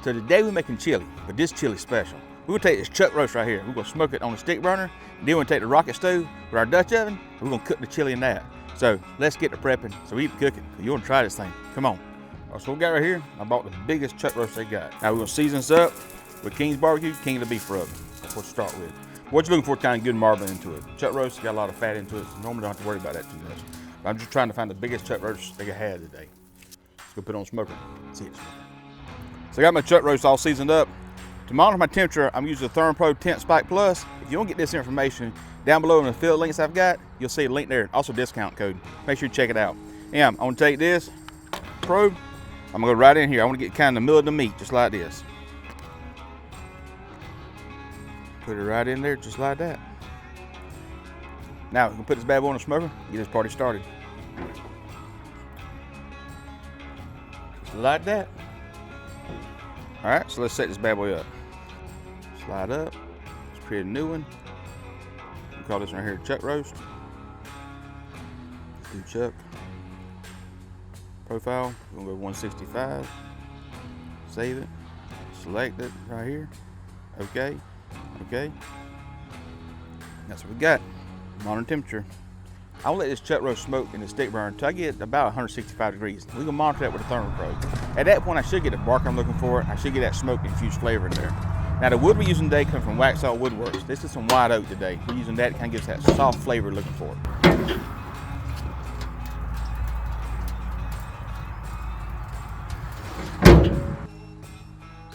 So today we're making chili, but this chili special. We're gonna take this chuck roast right here. We're gonna smoke it on a stick burner. Then we're gonna take the rocket stove with our Dutch oven. We're gonna cook the chili in that. So let's get to prepping so we can cook it. You wanna try this thing, come on. So what we got right here, I bought the biggest chuck roast they got. Now we're gonna season this up with King's Barbecue, King of the Beef rub. That's what we'll start with. What you're looking for, kind of good marbling into it. Chuck roast got a lot of fat into it, so normally don't have to worry about that too much. But I'm just trying to find the biggest chuck roast they had today. Let's go put it on smoker. See it. So I got my chuck roast all seasoned up. To monitor my temperature, I'm using the ThermoPro Tent Spike Plus. If you don't get this information, down below in the affiliate links I've got, you'll see a link there, also discount code. Make sure you check it out. And I'm gonna take this probe, I'm gonna go right in here. I wanna get kind of the middle of the meat, just like this. Put it right in there, just like that. Now, we're gonna put this bad boy on the smoker, get this party started. Just like that. All right, so let's set this bad boy up. Slide up, let's create a new one. We call this one right here chuck roast. Do chuck. Profile, we're gonna go 165. Save it, select it right here. Okay, okay. That's what we got, modern temperature. I'll let this chuck roast smoke in the stick burner until I get about 165 degrees. We're gonna monitor that with a ThermoPro. At that point, I should get the bark I'm looking for. I should get that smoke infused flavor in there. Now the wood we're using today comes from Waxhaw Woodworks. This is some white oak today. We're using that to kind of give us that soft flavor we're looking for.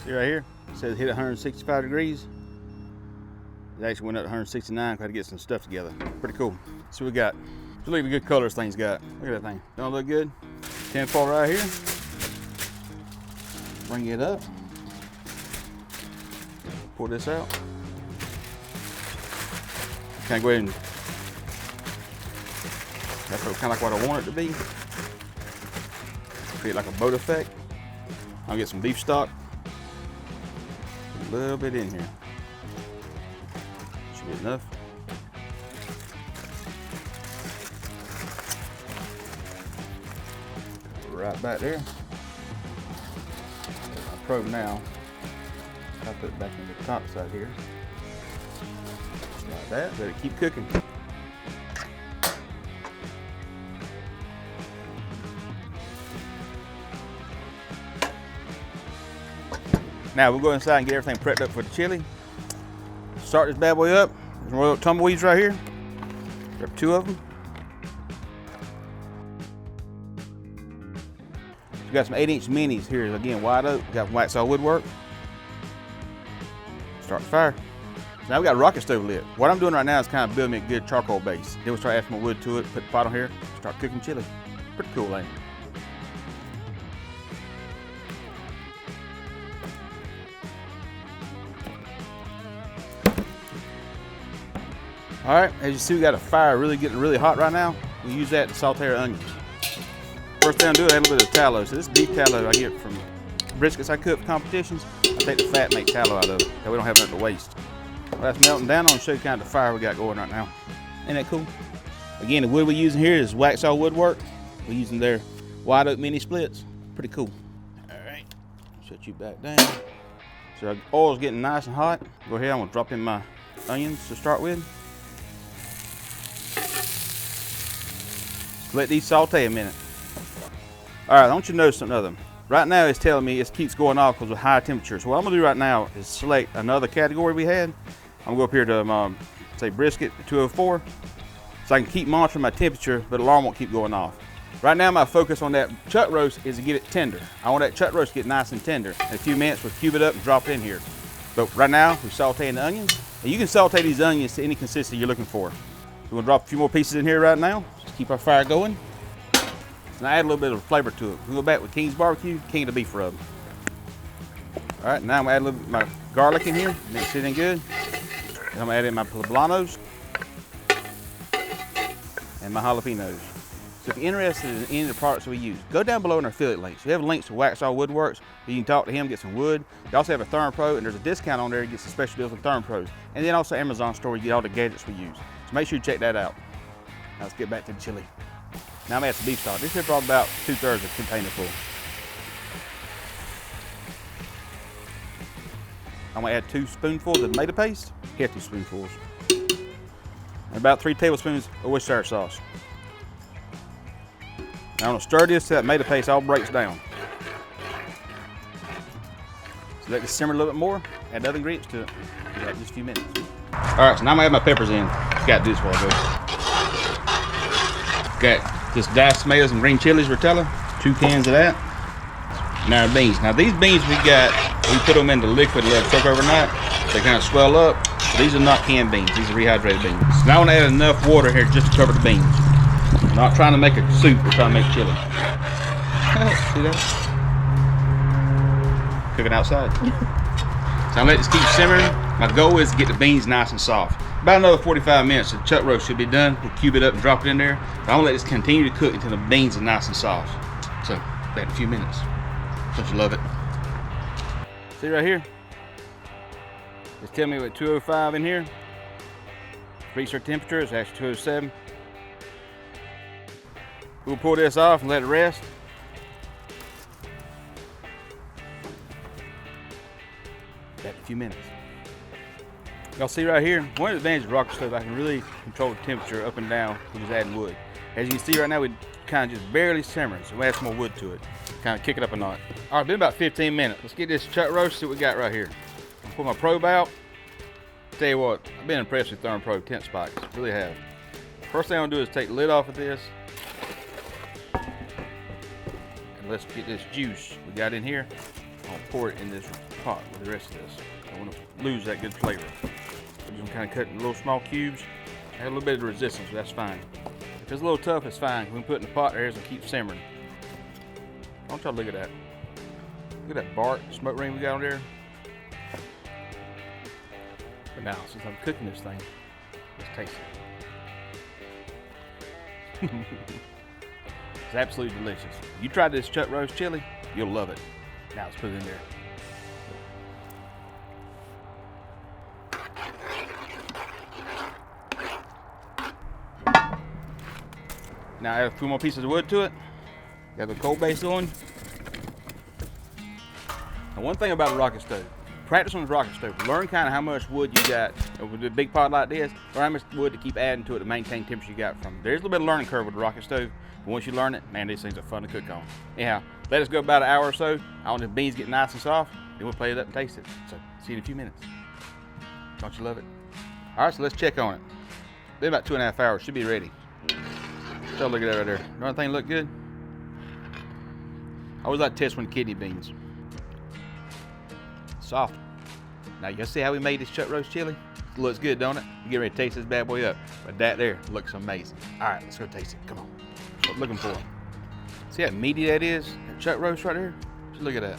See right here, it says hit 165 degrees. It actually went up to 169, got to get some stuff together. Pretty cool. So we got, look at the good color this thing's got. Look at that thing, don't it look good? 10-4 right here. Bring it up. Pull this out. Kind of go ahead and, that's kind of like what I want it to be. Create like a boat effect. I'll get some beef stock. A little bit in here. Should be enough. Right back there. My probe now. I'll put it back in the top side here. Like that. Let it keep cooking. Now we'll go inside and get everything prepped up for the chili. Start this bad boy up. There's royal tumbleweeds right here. Grab 2 of them. We got some 8-inch minis here. Again, wide oak. Got some Waxhaw woodwork. Start the fire. So now we got a rocket stove lit. What I'm doing right now is kind of building me a good charcoal base. Then we'll start adding more wood to it. Put the pot on here. Start cooking chili. Pretty cool, ain't it? All right, as you see, we got a fire really getting really hot right now. We use that to saute our onions. First thing I do, I add a little bit of tallow. So this beef tallow I get from briskets I cook for competitions. I take the fat and make tallow out of it, so we don't have nothing to waste. Well, that's melting down. I'm gonna show you kind of the fire we got going right now. Ain't that cool? Again, the wood we're using here is Waxhaw Woodwork. We're using their white oak mini splits. Pretty cool. All right, shut you back down. So our oil's getting nice and hot. Go ahead, I'm gonna drop in my onions to start with. Let these saute a minute. All right, I want you to notice something other. Right now it's telling me it keeps going off because of high temperatures. So what I'm gonna do right now is select another category we had. I'm gonna go up here to say brisket 204. So I can keep monitoring my temperature, but the alarm won't keep going off. Right now my focus on that chuck roast is to get it tender. I want that chuck roast to get nice and tender. In a few minutes we'll cube it up and drop it in here. But right now we're sauteing the onions. And you can saute these onions to any consistency you're looking for. We're gonna drop a few more pieces in here right now. Just keep our fire going. And I add a little bit of flavor to it. We go back with King's Barbecue, King of the Beef rub. All right, now I'm gonna add a little bit of my garlic in here, mix it in good. And I'm gonna add in my poblanos and my jalapenos. So if you're interested in any of the products we use, go down below in our affiliate links. We have links to Waxhaw Woodworks. You can talk to him, get some wood. You also have a ThermoPro, and there's a discount on there to get some special deals with ThermoPros. And then also Amazon store, you get all the gadgets we use. So make sure you check that out. Now let's get back to the chili. Now I'm gonna add some beef stock. This is probably about 2/3 of a container full. I'm gonna add 2 spoonfuls of tomato paste, hefty spoonfuls, and about 3 tablespoons of Worcestershire sauce. Now I'm gonna stir this till that tomato paste all breaks down. So let this simmer a little bit more, add other ingredients to it. Do that in just a few minutes. All right, so now I'm gonna add my peppers in. Got to do this before I go. Got just diced tomatoes and green chilies, Rotella, 2 cans of that. Now our beans. Now these beans we put them into liquid and let them soak overnight. They kind of swell up. These are not canned beans. These are rehydrated beans. So now I want to add enough water here just to cover the beans. I'm not trying to make a soup. We're trying to make chili. See that? Cooking outside. So I'm gonna let this keep simmering. My goal is to get the beans nice and soft. About another 45 minutes, the chuck roast should be done. We'll cube it up and drop it in there. But I'm gonna let this continue to cook until the beans are nice and soft. So, back in a few minutes. Don't you love it? See right here? Just tell me we're at 205 in here. Reach our temperature, it's actually 207. We'll pull this off and let it rest. Back in a few minutes. Y'all see right here, one of the advantages of rocket stove, I can really control the temperature up and down with just adding wood. As you can see right now, we kind of just barely simmering, so we add some more wood to it. Kind of kick it up a notch. All right, been about 15 minutes. Let's get this chuck roast, see what we got right here. I'll pull my probe out. Tell you what, I've been impressed with thermal probe tent spikes, really have. First thing I'm gonna do is take the lid off of this. And let's get this juice we got in here. I'll pour it in this pot with the rest of this. I don't want to lose that good flavor. I'm just kind of cut in little small cubes. Add a little bit of resistance, but that's fine. If it's a little tough, it's fine. We can put it in the pot there and keep simmering. I want y'all to look at that. Look at that bark, smoke ring we got on there. But now, since I'm cooking this thing, let's taste it. It's absolutely delicious. You tried this chuck roast chili, you'll love it. Now let's put it in there. Now add a few more pieces of wood to it. Got the coal base on. Now one thing about a rocket stove, practice on the rocket stove. Learn kind of how much wood you got. With a big pot like this, learn how much wood to keep adding to it to maintain temperature you got from. There's a little bit of learning curve with the rocket stove, but once you learn it, man, these things are fun to cook on. Anyhow, let us go about an hour or so. I want the beans get nice and soft, then we'll plate it up and taste it. So, see you in a few minutes. Don't you love it? All right, so let's check on it. Been about 2.5 hours, should be ready. So look at that right there. Another thing look good? I always like to test when kidney beans. Soft. Now you see how we made this chuck roast chili? It looks good, don't it? You get ready to taste this bad boy up. But that there looks amazing. All right, let's go taste it. Come on. That's what I'm looking for. See how meaty that is? That chuck roast right there? Just look at that.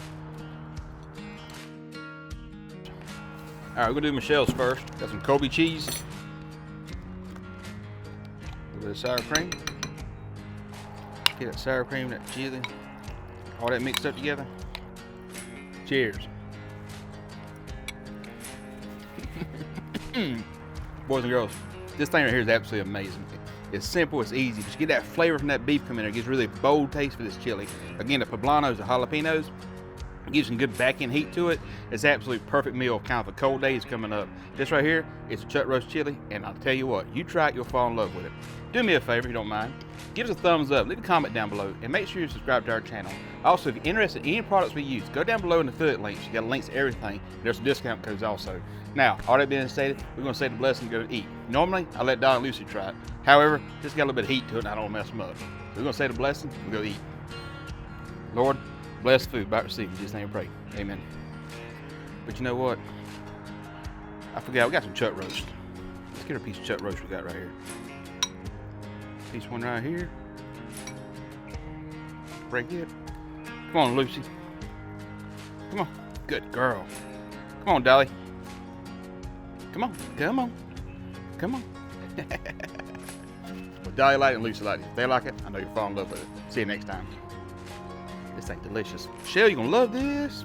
All right, we're gonna do Michelle's first. Got some Colby cheese. A little bit of sour cream. Get that sour cream, that chili, all that mixed up together. Cheers. Boys and girls, this thing right here is absolutely amazing. It's simple, it's easy. Just get that flavor from that beef come in there. It gives really a bold taste for this chili. Again, the poblanos, the jalapenos, it gives some good back-end heat to it. It's absolutely perfect meal, kind of a cold day is coming up. This right here, it's a chuck roast chili, and I'll tell you what, you try it, you'll fall in love with it. Do me a favor if you don't mind. Give us a thumbs up, leave a comment down below, and make sure you subscribe to our channel. Also, if you're interested in any products we use, go down below in the affiliate links. You got links to everything. There's some discount codes also. Now, all that being stated, we're gonna say the blessing and go eat. Normally, I let Don and Lucy try it. However, this got a little bit of heat to it, and I don't want to mess them up. So we're gonna say the blessing, we go eat. Lord, bless the food, about to receive. In Jesus' name we pray. Amen. But you know what? I forgot, we got some chuck roast. Let's get a piece of chuck roast we got right here. Piece one right here. Break it. Come on, Lucy. Come on. Good girl. Come on, Dolly. Come on. Come on. Come on. Well, Dolly liked it and Lucy liked it. If they like it, I know you'll fall in love with it. See you next time. This ain't delicious. Michelle, you gonna love this.